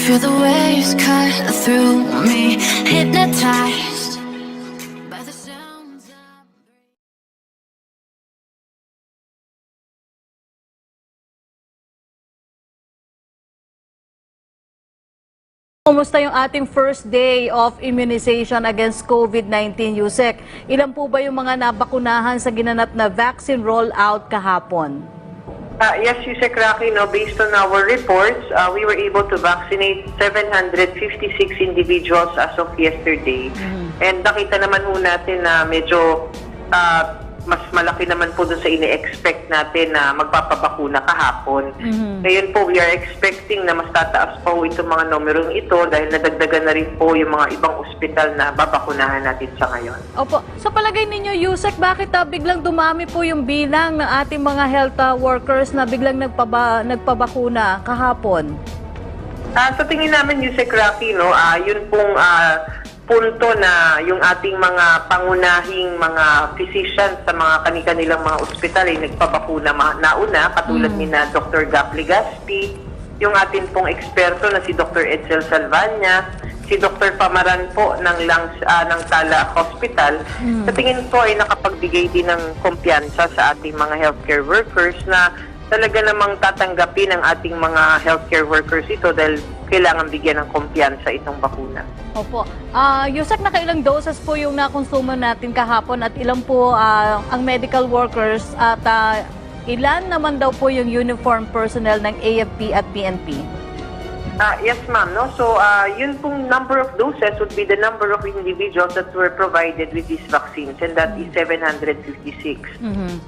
Feel the waves cut through me, hypnotized by the sounds of... Kumusta yung ating first day of immunization against COVID-19, Yusek? Ilan po ba yung mga nabakunahan sa ginanap na vaccine rollout kahapon? Yes, Yusek Rocky, no, based on our reports, we were able to vaccinate 756 individuals as of yesterday. And nakita naman po natin na medyo mas malaki naman po doon sa ine-expect natin na magpapabakuna kahapon. Ngayon po, we are expecting na mas tataas pa po itong mga numerong ito dahil nadagdagan na rin po yung mga ibang ospital na babakunahan natin sa ngayon. Opo. Sa palagay ninyo, Yusek, bakit biglang dumami po yung bilang ng ating mga health workers na biglang nagpabakuna kahapon? Sa tingin namin, Yusek Rocky, no, yun pong punto na yung ating mga pangunahing mga physicians sa mga kanilang mga ospital ay nagpabakuna nauna, katulad ni na Dr. Godbless, yung atin pong eksperto na si Dr. Edsel Salvania, si Dr. Pamaran po ng ng Tala Hospital. Sa tingin ko ay nakapagbigay din ng kumpiyansa sa ating mga healthcare workers na talaga namang tatanggapin ng ating mga healthcare workers ito dahil kailangan bigyan ng kumpiyansa itong bakuna. Opo. Yusek, nakailang doses po yung nakonsumo natin kahapon at ilan po ang medical workers at ilan naman daw po yung uniform personnel ng AFP at PNP? Yes, ma'am. No? So, yun pong number of doses would be the number of individuals that were provided with these vaccines, and that is 756.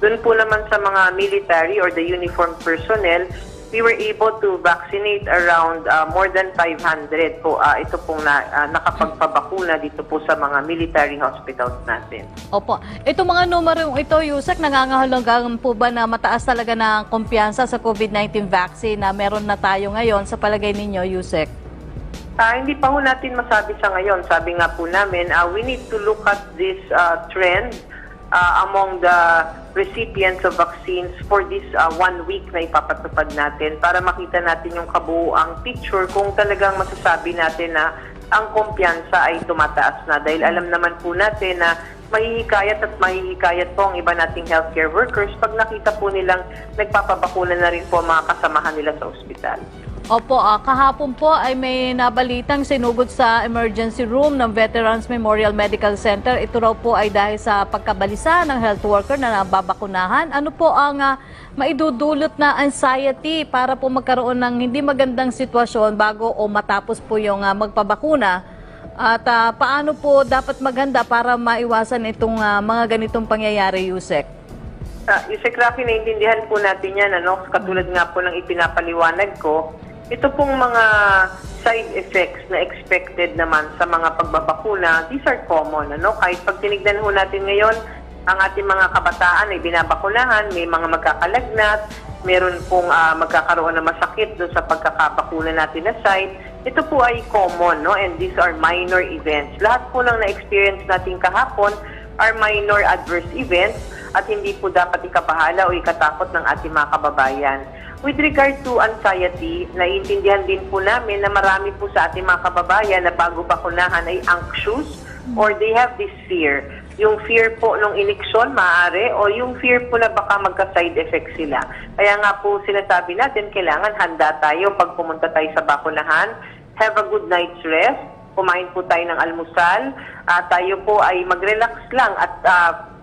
Doon po naman sa mga military or the uniformed personnel, we were able to vaccinate around more than 500 po. Ito pong nakapagpabakuna dito po sa mga military hospitals natin. Opo. Ito mga numerong ito, Yusek, nangangahulugan po ba na mataas talaga na kumpiyansa sa COVID-19 vaccine na meron na tayo ngayon sa palagay ninyo, Yusek? Hindi pa po natin masabi sa ngayon. Sabi nga po namin, we need to look at this trend among the recipients of vaccines for this 1 week na ipapatupad natin para makita natin yung kabuuang picture kung talagang masasabi natin na ang kumpiyansa ay tumataas na. Dahil alam naman po natin na mahihikayat po ang iba nating healthcare workers pag nakita po nilang nagpapabakuna na rin po mga kasamahan nila sa ospital. Opo, kahapon po ay may nabalitang sinugod sa emergency room ng Veterans Memorial Medical Center. Ito raw po ay dahil sa pagkabalisa ng health worker na nababakunahan. Ano po ang maidudulot na anxiety para po magkaroon ng hindi magandang sitwasyon bago o matapos po yung magpabakuna? At paano po dapat maghanda para maiwasan itong mga ganitong pangyayari, Yusek? Yusek Rafi, naiintindihan po natin yan. Katulad nga po ng ipinapaliwanag ko, ito pong mga side effects na expected naman sa mga pagbabakuna, these are common. Kahit pag tinignan ho natin ngayon, ang ating mga kabataan ay binabakunahan, may mga magkakalagnat, meron pong magkakaroon ng masakit doon sa pagkakabakuna natin na side. Ito po ay common, and these are minor events. Lahat po ng na-experience natin kahapon are minor adverse events at hindi po dapat ikabahala o ikatakot ng ating mga kababayan. With regard to anxiety, naiintindihan din po namin na marami po sa ating mga kababayan na bago bakunahan ay anxious or they have this fear. Yung fear po nung ineksyon, maaari, o yung fear po na baka magka-side effect sila. Kaya nga po sinasabi natin, kailangan handa tayo pag pumunta tayo sa bakunahan. Have a good night's rest. Kumain po tayo ng almusal. Tayo po ay mag-relax lang at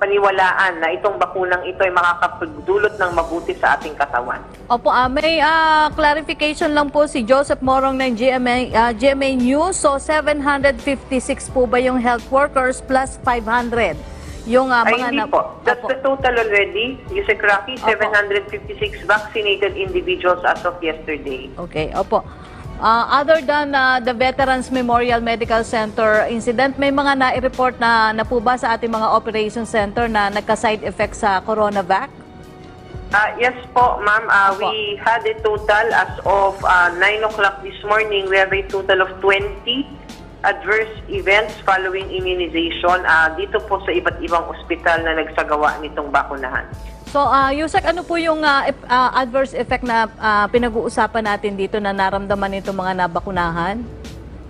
paniwalaan na itong bakunang ito ay makakapagdulot ng mabuti sa ating katawan. Opo, may clarification lang po si Joseph Morong ng GMA News. So, 756 po ba yung health workers plus 500? Yung mga hindi po. That's the total already. Yusek Rocky, 756 vaccinated individuals as of yesterday. Okay, opo. Other than the Veterans Memorial Medical Center incident, may mga nai-report na po ba sa ating mga operation center na nagka-side effect sa coronavac? Yes po, ma'am. We had a total as of 9 o'clock this morning. We have a total of 20 adverse events following immunization dito po sa iba't ibang ospital na nagsagawa nitong bakunahan. So, Yusek, ano po yung adverse effect na pinag-uusapan natin dito na naramdaman nitong mga nabakunahan?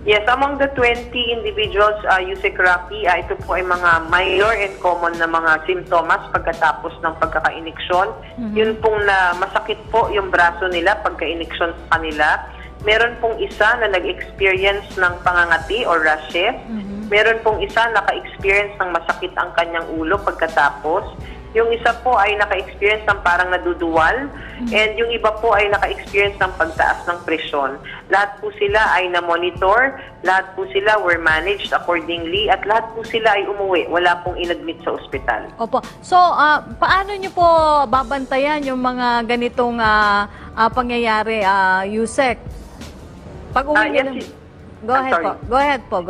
Yes, among the 20 individuals, Yusek Rafi, ito po ay mga minor and common na mga simptomas pagkatapos ng pagkaka-iniksyon. Yun pong na masakit po yung braso nila pagka-iniksyon sa kanila. Meron pong isa na nag-experience ng pangangati or rashes. Meron pong isa naka-experience ng masakit ang kanyang ulo pagkatapos. Yung isa po ay naka-experience ng parang naduduwal. And yung iba po ay naka-experience ng pagtaas ng presyon. Lahat po sila ay na-monitor. Lahat po sila were managed accordingly. At lahat po sila ay umuwi. Wala pong inadmit sa ospital. Opo. So, paano nyo po babantayan yung mga ganitong pangyayari, Yusek? Pag-uwi nila... Go ahead po.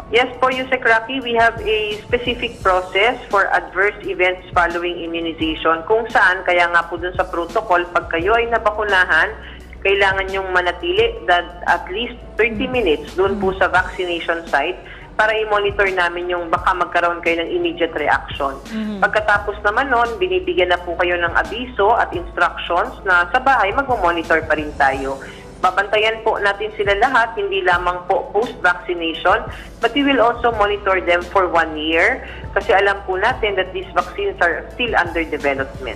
Yes po, Yusek Rocky, we have a specific process for adverse events following immunization kung saan, kaya nga po dun sa protocol, pag kayo ay nabakunahan, kailangan nyong manatili that at least 30 minutes dun po sa vaccination site para i-monitor namin yung baka magkaroon kayo ng immediate reaction. Pagkatapos naman nun, binibigyan na po kayo ng abiso at instructions na sa bahay mag-monitor pa rin tayo. Babantayan po natin sila lahat, hindi lamang po post-vaccination, but we will also monitor them for 1 year kasi alam po natin that these vaccines are still under development.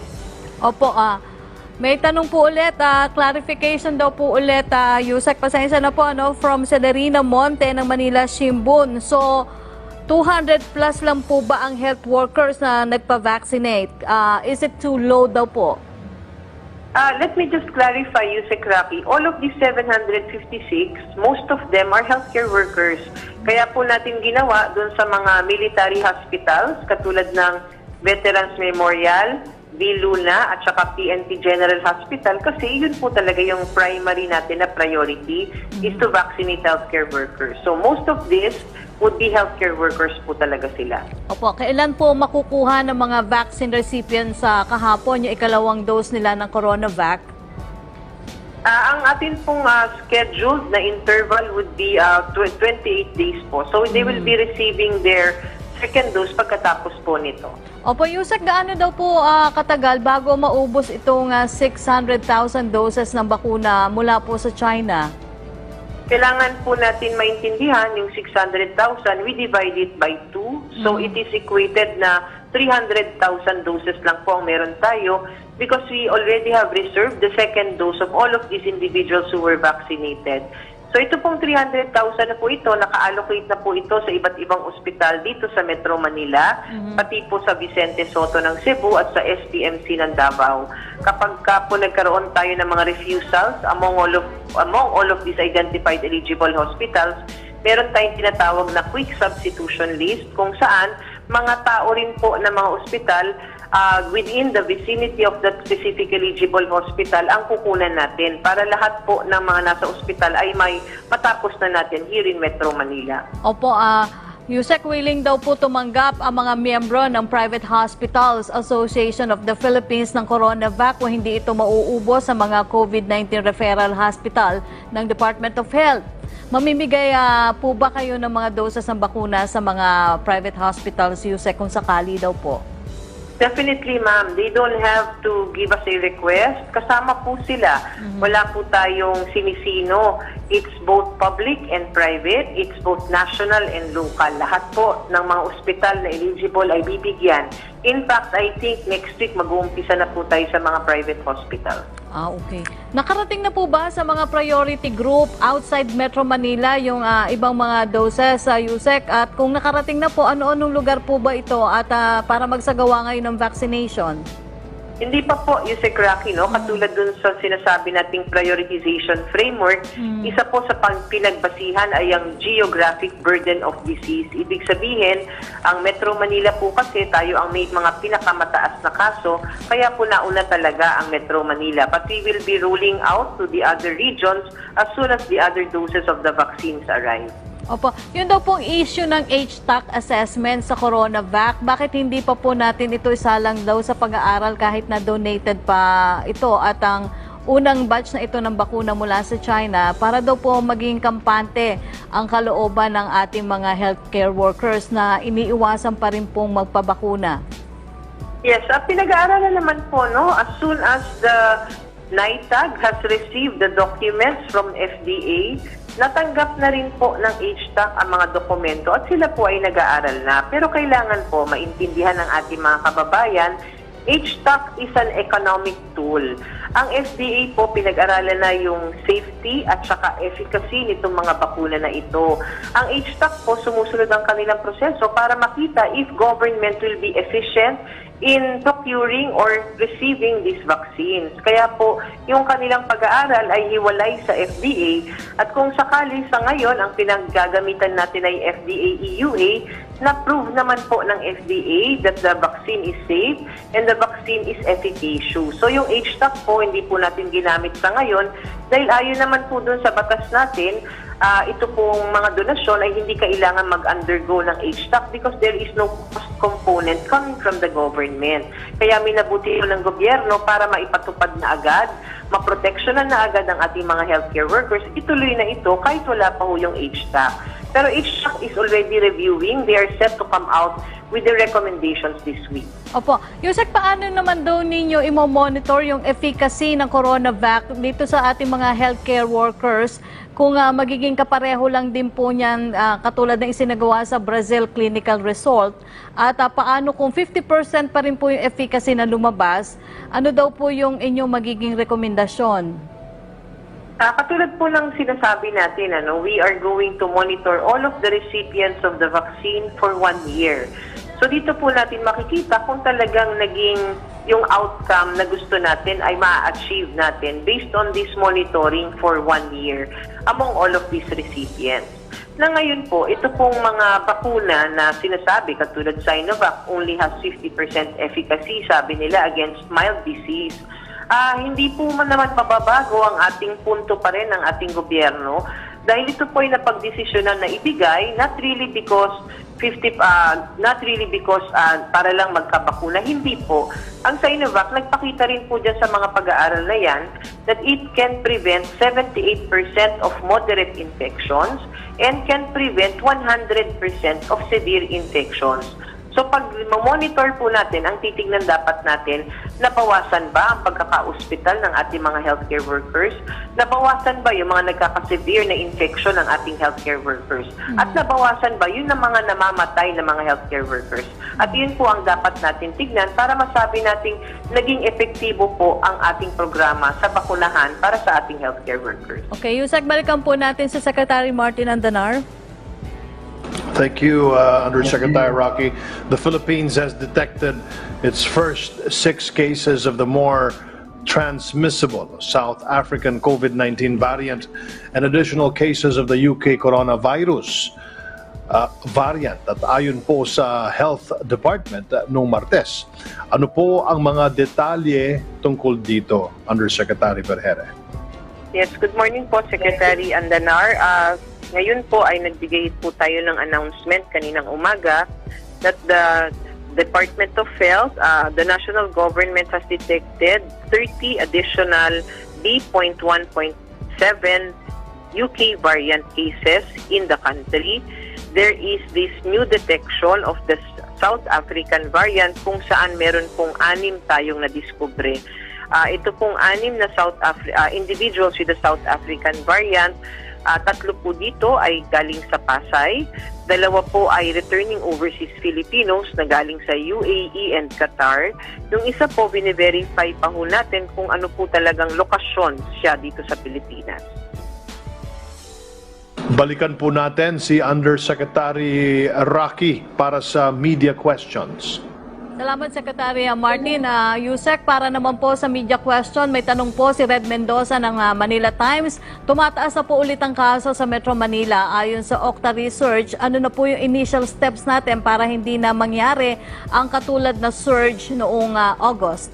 Opo, may tanong po ulit, clarification daw po ulit, Yusek, pasensya na po, from Celerina Monte ng Manila Shimbun. So, 200 plus lang po ba ang health workers na nagpa-vaccinate? Is it too low daw po? Let me just clarify, Yusek Rafi. All of these 756, most of them are healthcare workers. Kaya po natin ginawa dun sa mga military hospitals, katulad ng Veterans Memorial, Viluna, at saka PNP General Hospital, kasi yun po talaga yung primary natin na priority is to vaccinate healthcare workers. So most of this would be healthcare workers po talaga sila. Opo, kailan po makukuha ng mga vaccine recipients sa kahapon yung ikalawang dose nila ng CoronaVac? Ang atin pong scheduled na interval would be 28 days po. So they will be receiving their second dose pagkatapos po nito. Opo, Yusek, gaano daw po katagal bago maubos itong 600,000 doses ng bakuna mula po sa China? Kailangan po natin maintindihan yung 600,000, we divide it by 2. So it is equated na 300,000 doses lang po ang meron tayo because we already have reserved the second dose of all of these individuals who were vaccinated. So ito pong 300,000 na po ito, naka-allocate na po ito sa iba't ibang ospital dito sa Metro Manila, pati po sa Vicente Soto ng Cebu at sa SPMC ng Davao. Kapag po nagkaroon tayo ng mga refusals among all of these identified eligible hospitals, meron tayong tinatawag na quick substitution list kung saan mga tao rin po ng mga ospital within the vicinity of that specific eligible hospital ang kukunan natin para lahat po ng mga nasa ospital ay may matapos na natin here in Metro Manila. Opo, Yusek, willing daw po tumanggap ang mga miyembro ng Private Hospitals Association of the Philippines ng CoronaVac kung hindi ito mauubos sa mga COVID-19 referral hospital ng Department of Health. Mamimigay po ba kayo ng mga doses ng bakuna sa mga private hospitals, Yusek, kung sakali daw po? Definitely, ma'am. They don't have to give us a request. Kasama po sila. Wala po tayong sinisino. It's both public and private. It's both national and local. Lahat po ng mga ospital na eligible ay bibigyan. In fact, I think next week mag-uumpisa na po tayo sa mga private hospital. Okay. Nakarating na po ba sa mga priority group outside Metro Manila yung ibang mga doses, Yusek? At kung nakarating na po, ano-anong lugar po ba ito at para magsagawa ngayon ng vaccination? Hindi pa po, Yusek Rocky, no? Katulad dun sa sinasabi nating prioritization framework, isa po sa pinagbasihan ay ang geographic burden of disease. Ibig sabihin, ang Metro Manila po kasi tayo ang may mga pinakamataas na kaso, kaya po nauna talaga ang Metro Manila. But we will be ruling out to the other regions as soon as the other doses of the vaccines arrive. Opo, yun daw pong issue ng HTAC assessment sa CoronaVac. Bakit hindi pa po natin ito isalang daw sa pag-aaral kahit na donated pa ito at ang unang batch na ito ng bakuna mula sa China para daw po maging kampante ang kalooban ng ating mga healthcare workers na iniiwasan pa rin pong magpabakuna? Yes, pinag-aaralan naman po, no, as soon as the NITAG has received the documents from FDA, natanggap na rin po ng HTAC ang mga dokumento at sila po ay nag-aaral na. Pero kailangan po maintindihan ng ating mga kababayan, HTAC is an economic tool. Ang FDA po pinag-aralan na yung safety at saka efficacy nitong mga bakuna na ito. Ang HTAC po sumusunod ang kanilang proseso para makita if government will be efficient in procuring or receiving these vaccines. Kaya po, yung kanilang pag-aaral ay hiwalay sa FDA at kung sakali sa ngayon ang pinaggagamitan natin ay FDA EUA, na-prove naman po ng FDA that the vaccine is safe and the vaccine is efficacious. So yung HTAC po, hindi po natin ginamit sa ngayon dahil ayon naman po dun sa batas natin, ito pong mga donasyon ay hindi kailangan mag-undergo ng HTAC because there is no cost component coming from the government. Kaya minabuti ng gobyerno para maipatupad na agad, maproteksyonan na agad ang ating mga healthcare workers. Ituloy na ito kahit wala pa ho yung HTAC. Pero HTAC is already reviewing. They are set to come out with the recommendations this week. Opo. Yusek, paano naman daw ninyo imo-monitor yung efficacy ng CoronaVac dito sa ating mga healthcare workers kung magiging kapareho lang din po niyan katulad ng isinagawa sa Brazil clinical result? At paano kung 50% pa rin po yung efficacy na lumabas, ano daw po yung inyong magiging rekomendasyon? Katulad po ng sinasabi natin, we are going to monitor all of the recipients of the vaccine for 1 year. So dito po natin makikita kung talagang naging yung outcome na gusto natin ay ma-achieve natin based on this monitoring for 1 year among all of these recipients. Na ngayon po, ito pong mga bakuna na sinasabi, katulad Sinovac, only has 50% efficacy, sabi nila, against mild disease. Hindi po man naman mababago ang ating punto pa rin ng ating gobyerno dahil ito po ay napagdesisyonan na ibigay, not really because para lang magkabakuna, hindi po. Ang Sinovac, nagpakita rin po dyan sa mga pag-aaral na yan that it can prevent 78% of moderate infections and can prevent 100% of severe infections. So pag monitor po natin, ang titignan dapat natin, nabawasan ba ang pagkaka-ospital ng ating mga healthcare workers? Nabawasan ba yung mga nagkaka-severe na infection ng ating healthcare workers? At nabawasan ba yun ng mga namamatay na mga healthcare workers? At yun po ang dapat natin tignan para masabi natin naging epektibo po ang ating programa sa bakunahan para sa ating healthcare workers. Okay, Yusek, balikan po natin sa Secretary Martin Andanar. Thank you, Undersecretary Rocky. The Philippines has detected its first 6 cases of the more transmissible South African COVID-19 variant and additional cases of the UK coronavirus variant at ayon po sa Health Department noong Martes. Ano po ang mga detalye tungkol dito, Undersecretary Vergere? Yes, good morning po, Secretary Andanar. Ngayon po ay nagbigay po tayo ng announcement kaninang umaga that the Department of Health, the national government has detected 30 additional B.1.7 UK variant cases in the country. There is this new detection of the South African variant kung saan meron pong 6 tayong nadiskubre. Ito pong 6 na individuals with the South African variant. 3 po dito ay galing sa Pasay, 2 po ay returning overseas Filipinos na galing sa UAE and Qatar. Yung isa po, bine-verify pa ho natin kung ano po talagang lokasyon siya dito sa Pilipinas. Balikan po natin si Undersecretary Rocky para sa media questions. Salamat, Secretary Martin. Yusek, para naman po sa media question, may tanong po si Red Mendoza ng Manila Times. Tumataas na po ulit ang kaso sa Metro Manila. Ayon sa Octa Research, ano na po yung initial steps natin para hindi na mangyari ang katulad na surge noong August?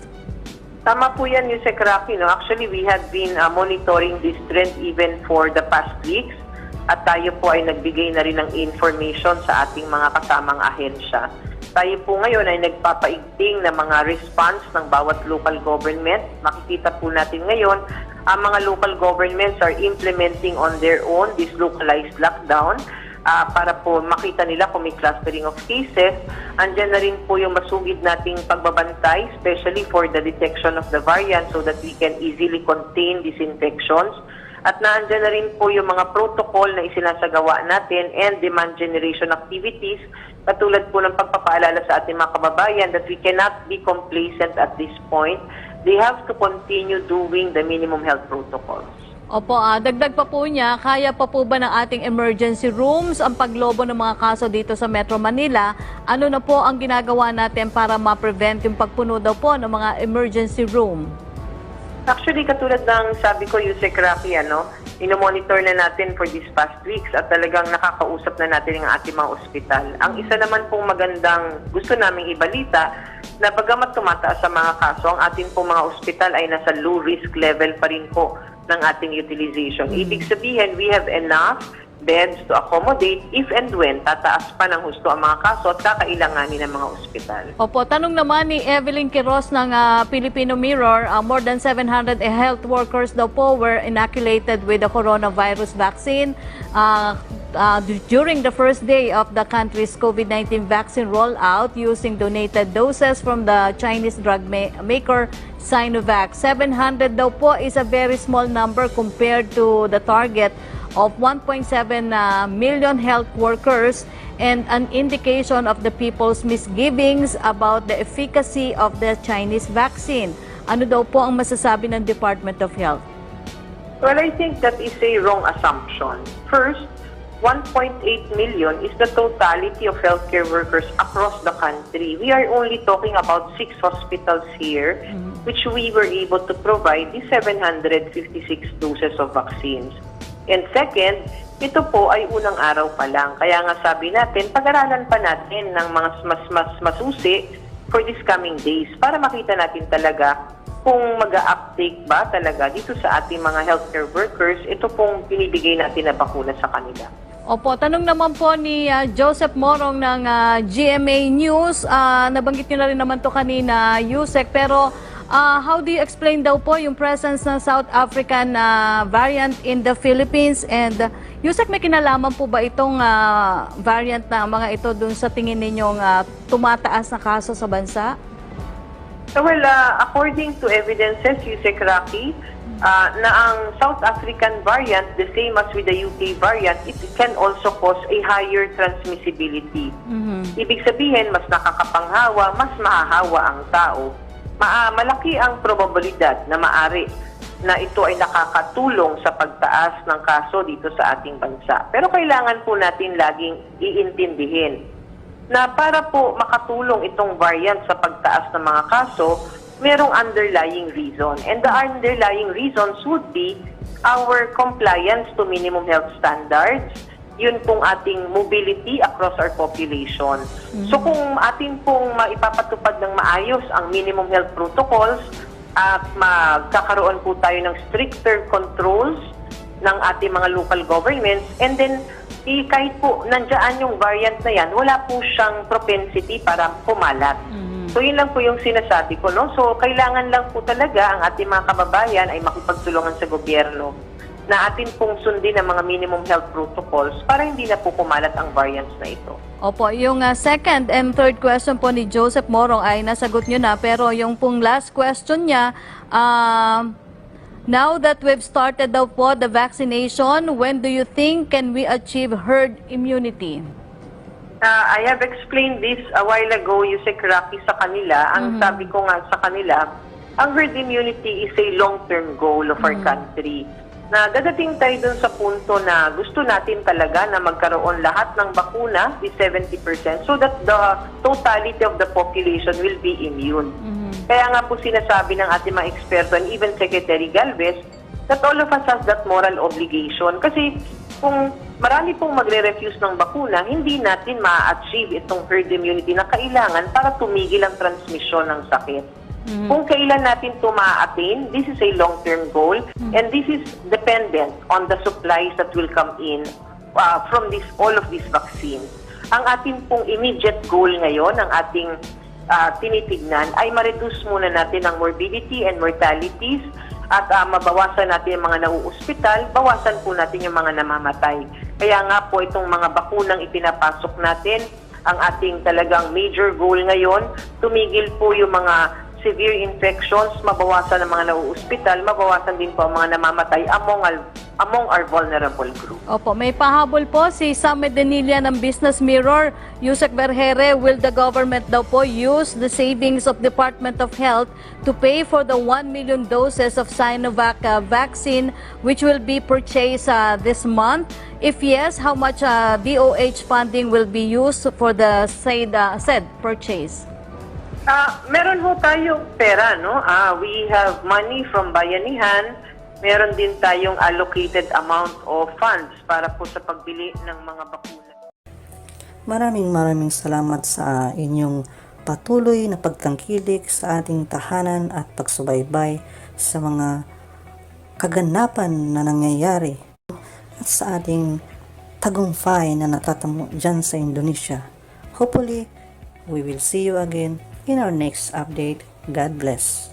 Tama po yan, Yusek Rocky. Actually, we had been monitoring this trend even for the past weeks. At tayo po ay nagbigay na rin ng information sa ating mga kasamang ahensya. Tayo po ngayon ay nagpapaigting ng mga response ng bawat local government. Makikita po natin ngayon, ang mga local governments are implementing on their own this localized lockdown. para po makita nila kung may clustering of cases. Andyan na rin po yung masugid nating pagbabantay, especially for the detection of the variant so that we can easily contain these infections. At naandyan na rin po yung mga protocol na isinasagawa natin and demand generation activities, katulad po ng pagpapaalala sa ating mga kababayan that we cannot be complacent at this point. They have to continue doing the minimum health protocols. Opo, dagdag pa po niya, kaya pa po ba ng ating emergency rooms ang paglobo ng mga kaso dito sa Metro Manila? Ano na po ang ginagawa natin para ma-prevent yung pagpuno daw po ng mga emergency room? Actually, katulad ng sabi ko, Yusek Rocky, inomonitor na natin for these past weeks at talagang nakakausap na natin ang ating mga ospital. Ang isa naman pong magandang gusto naming ibalita, na bagamat tumataas sa mga kaso, ang ating pong mga ospital ay nasa low risk level pa rin po ng ating utilization. Ibig sabihin, we have enough beds to accommodate if and when tataas pa ng husto ang mga kaso at kakailanganin ng mga ospital. Opo, tanong naman ni Evelyn Quiroz ng Filipino Mirror, more than 700 health workers daw po were inoculated with the coronavirus vaccine during the first day of the country's COVID-19 vaccine rollout using donated doses from the Chinese drug maker Sinovac. 700 daw po is a very small number compared to the target of 1.7 million health workers and an indication of the people's misgivings about the efficacy of the Chinese vaccine. Ano daw po ang masasabi ng Department of Health? Well, I think that is a wrong assumption. First, 1.8 million is the totality of healthcare workers across the country. We are only talking about 6 hospitals here, which we were able to provide the 756 doses of vaccines. And second, ito po ay unang araw pa lang. Kaya nga sabi natin, pag-aralan pa natin ng mga mas masusi for these coming days para makita natin talaga kung mag-a-uptake ba talaga dito sa ating mga healthcare workers, ito pong binibigay natin na bakuna sa kanila. Opo, tanong naman po ni Joseph Morong ng GMA News. Nabanggit nyo na rin naman to kanina, Yusek, pero how do you explain daw po yung presence ng South African variant in the Philippines? And Yusek, may kinalaman po ba itong variant na mga ito dun sa tingin ninyong tumataas na kaso sa bansa? Well, according to evidences, Yusek Rocky, na ang South African variant, the same as with the UK variant, it can also cause a higher transmissibility. Ibig sabihin, mas nakakapanghawa, mas mahahawa ang tao. Malaki ang probabilidad na maari na ito ay nakakatulong sa pagtaas ng kaso dito sa ating bansa. Pero kailangan po natin laging iintindihin na para po makatulong itong variant sa pagtaas ng mga kaso, merong underlying reason. And the underlying reasons would be our compliance to minimum health standards, yun pong ating mobility across our population. So kung atin pong maipapatupad ng maayos ang minimum health protocols at magkakaroon po tayo ng stricter controls ng ating mga local governments, and then kahit po nandiyan yung variant na yan, wala po siyang propensity para pumalat. So yun lang po yung sinasabi ko, no? So kailangan lang po talaga ang ating mga kababayan ay makipagtulungan sa gobyerno na atin pong sundin ang mga minimum health protocols para hindi na po kumalat ang variants na ito. Opo, yung second and third question po ni Joseph Morong ay nasagot nyo na, pero yung pong last question niya, now that we've started daw po the vaccination, when do you think can we achieve herd immunity? I have explained this a while ago, Yusek Rocky, sa kanila. Ang sabi ko nga sa kanila, ang herd immunity is a long-term goal of our country. Na dadating tayo dun sa punto na gusto natin talaga na magkaroon lahat ng bakuna, the 70%, so that the totality of the population will be immune. Kaya nga po sinasabi ng ating mga eksperto and even Secretary Godbless that all of us has that moral obligation. Kasi kung marami pong magre-refuse ng bakuna, hindi natin ma-achieve itong herd immunity na kailangan para tumigil ang transmisyon ng sakit. Kung kailan natin ito ma-attain, this is a long-term goal and this is dependent on the supplies that will come in from all of these vaccines. Ang ating pong immediate goal ngayon, ang ating tinitignan, ay ma-reduce muna natin ang morbidity and mortalities at mabawasan natin yung mga nauospital, bawasan po natin yung mga namamatay. Kaya nga po itong mga bakunang ipinapasok natin, ang ating talagang major goal ngayon, tumigil po yung mga severe infections, mabawasan ang mga nauuspital, mabawasan din po ang mga namamatay among our vulnerable group. Opo, may pahabol po si Sam Medenilla ng Business Mirror. Yusek Berhere, will the government daw po use the savings of Department of Health to pay for the 1 million doses of Sinovac vaccine which will be purchased this month? If yes, how much DOH funding will be used for the said purchase? Meron ho tayong pera, no? We have money from Bayanihan. Meron din tayong allocated amount of funds para po sa pagbili ng mga bakuna. Maraming salamat sa inyong patuloy na pagtangkilik sa ating tahanan at pagsubaybay sa mga kaganapan na nangyayari at sa ating tagumpay na natatamo dyan sa Indonesia. Hopefully, we will see you again in our next update. God bless.